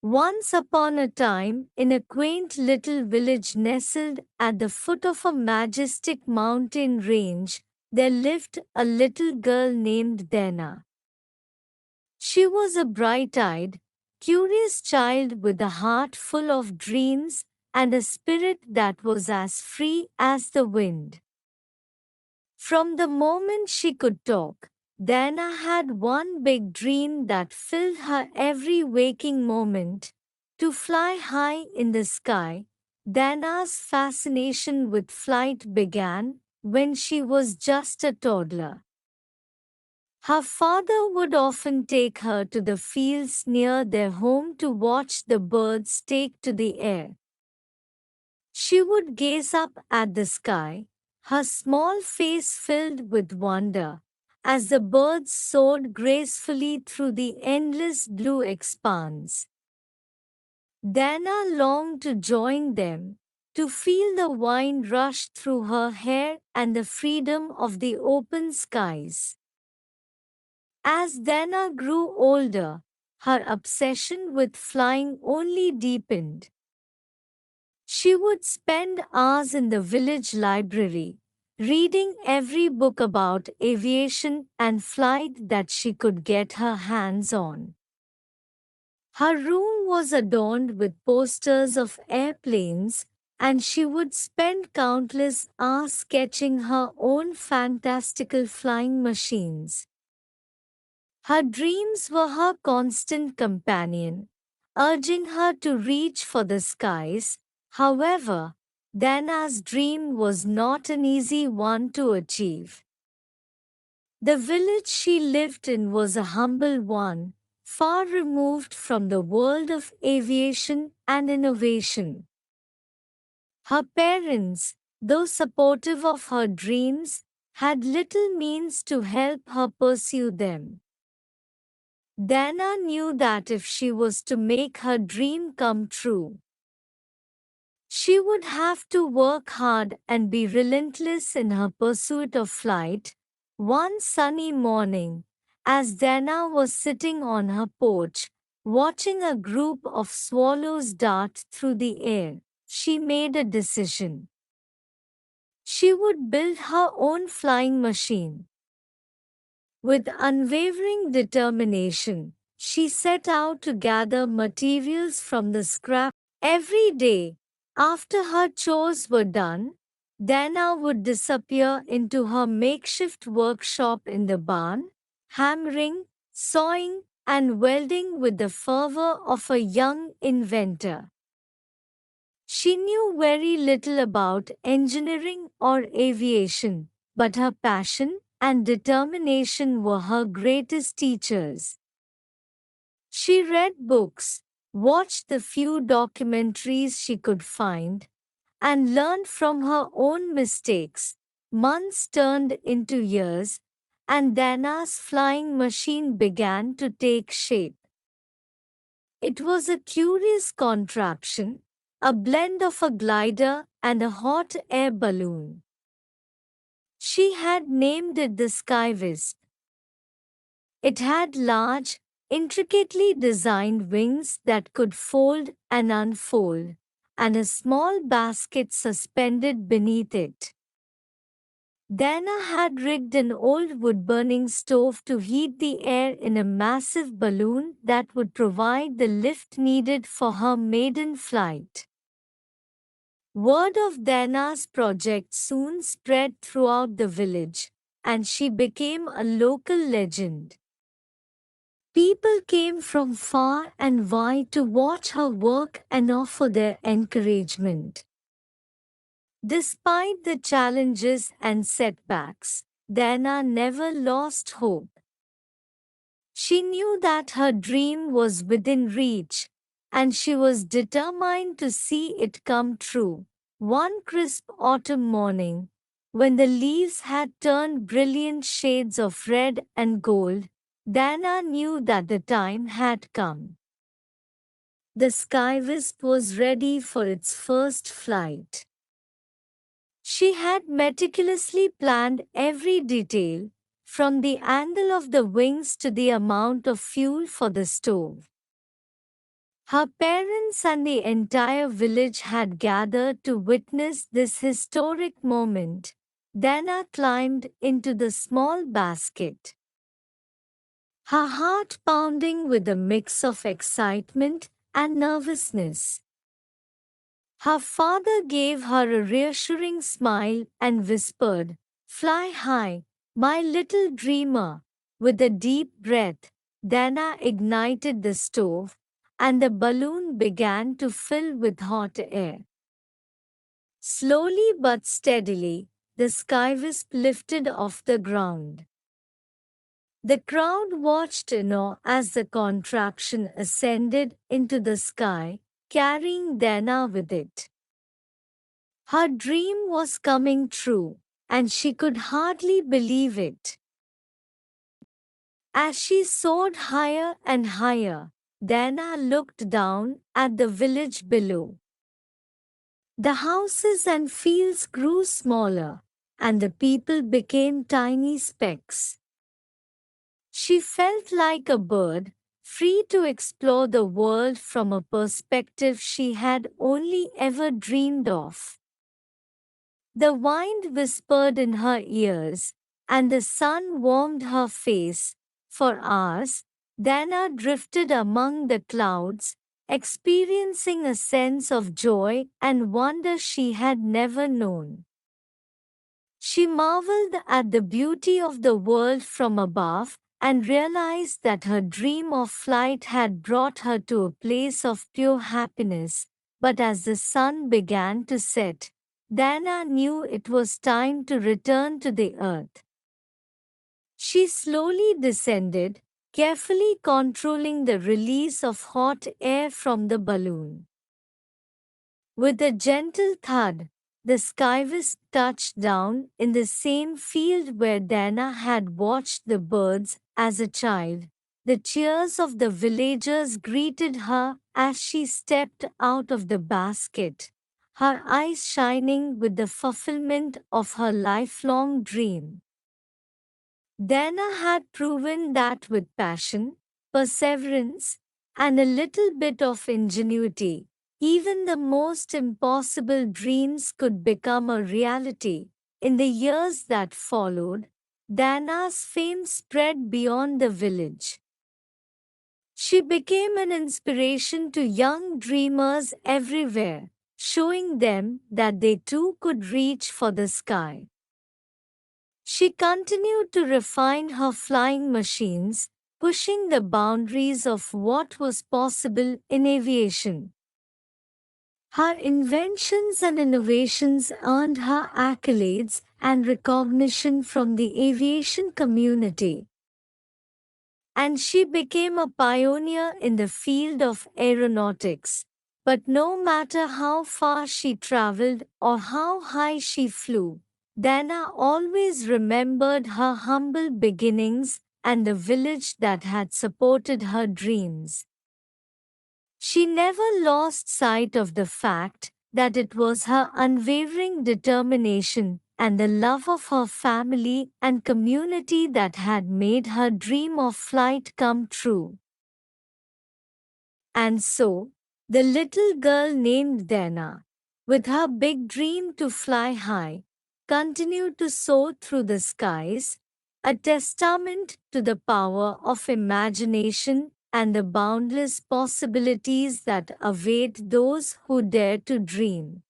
Once upon a time, in a quaint little village nestled at the foot of a majestic mountain range, there lived a little girl named Daina. She was a bright-eyed, curious child with a heart full of dreams and a spirit that was as free as the wind. From the moment she could talk, Dana had one big dream that filled her every waking moment: to fly high in the sky. Dana's fascination with flight began when she was just a toddler. Her father would often take her to the fields near their home to watch the birds take to the air. She would gaze up at the sky, her small face filled with wonder, as the birds soared gracefully through the endless blue expanse. Dana longed to join them, to feel the wind rush through her hair and the freedom of the open skies. As Dana grew older, her obsession with flying only deepened. She would spend hours in the village library, reading every book about aviation and flight that she could get her hands on. Her room was adorned with posters of airplanes, and she would spend countless hours sketching her own fantastical flying machines. Her dreams were her constant companion, urging her to reach for the skies. However, Dana's dream was not an easy one to achieve. The village she lived in was a humble one, far removed from the world of aviation and innovation. Her parents, though supportive of her dreams, had little means to help her pursue them. Dana knew that if she was to make her dream come true, she would have to work hard and be relentless in her pursuit of flight. One sunny morning, as Dana was sitting on her porch, watching a group of swallows dart through the air, she made a decision. She would build her own flying machine. With unwavering determination, she set out to gather materials from the scrap. Every day, after her chores were done, Dana would disappear into her makeshift workshop in the barn, hammering, sawing, and welding with the fervor of a young inventor. She knew very little about engineering or aviation, but her passion and determination were her greatest teachers. She read books, watched the few documentaries she could find, and learned from her own mistakes. Months turned into years, and Dana's flying machine began to take shape. It was a curious contraption, a blend of a glider and a hot air balloon. She had named it the Sky Wisp. It had large, intricately designed wings that could fold and unfold, and a small basket suspended beneath it. Dana had rigged an old wood-burning stove to heat the air in a massive balloon that would provide the lift needed for her maiden flight. Word of Dana's project soon spread throughout the village, and she became a local legend. People came from far and wide to watch her work and offer their encouragement. Despite the challenges and setbacks, Dana never lost hope. She knew that her dream was within reach, and she was determined to see it come true. One crisp autumn morning, when the leaves had turned brilliant shades of red and gold, Dana knew that the time had come. The Sky Wisp was ready for its first flight. She had meticulously planned every detail, from the angle of the wings to the amount of fuel for the stove. Her parents and the entire village had gathered to witness this historic moment. Daina climbed into the small basket, her heart pounding with a mix of excitement and nervousness. Her father gave her a reassuring smile and whispered, "Fly high, my little dreamer." With a deep breath, Dana ignited the stove, and the balloon began to fill with hot air. Slowly but steadily, the skywisp lifted off the ground. The crowd watched in awe as the contraption ascended into the sky, carrying Dana with it. Her dream was coming true, and she could hardly believe it. As she soared higher and higher, Dana looked down at the village below. The houses and fields grew smaller, and the people became tiny specks. She felt like a bird, free to explore the world from a perspective she had only ever dreamed of. The wind whispered in her ears, and the sun warmed her face. For hours, Dana drifted among the clouds, experiencing a sense of joy and wonder she had never known. She marveled at the beauty of the world from above and realized that her dream of flight had brought her to a place of pure happiness. But as the sun began to set, Dana knew it was time to return to the earth. She slowly descended, carefully controlling the release of hot air from the balloon. With a gentle thud, the skywisp touched down in the same field where Dana had watched the birds as a child. The cheers of the villagers greeted her as she stepped out of the basket, her eyes shining with the fulfillment of her lifelong dream. Dana had proven that with passion, perseverance, and a little bit of ingenuity, even the most impossible dreams could become a reality. In the years that followed, Dana's fame spread beyond the village. She became an inspiration to young dreamers everywhere, showing them that they too could reach for the sky. She continued to refine her flying machines, pushing the boundaries of what was possible in aviation. Her inventions and innovations earned her accolades and recognition from the aviation community, and she became a pioneer in the field of aeronautics. But no matter how far she traveled or how high she flew, Dana always remembered her humble beginnings and the village that had supported her dreams. She never lost sight of the fact that it was her unwavering determination and the love of her family and community that had made her dream of flight come true. And so, the little girl named Dana, with her big dream to fly high, continued to soar through the skies, a testament to the power of imagination and the boundless possibilities that await those who dare to dream.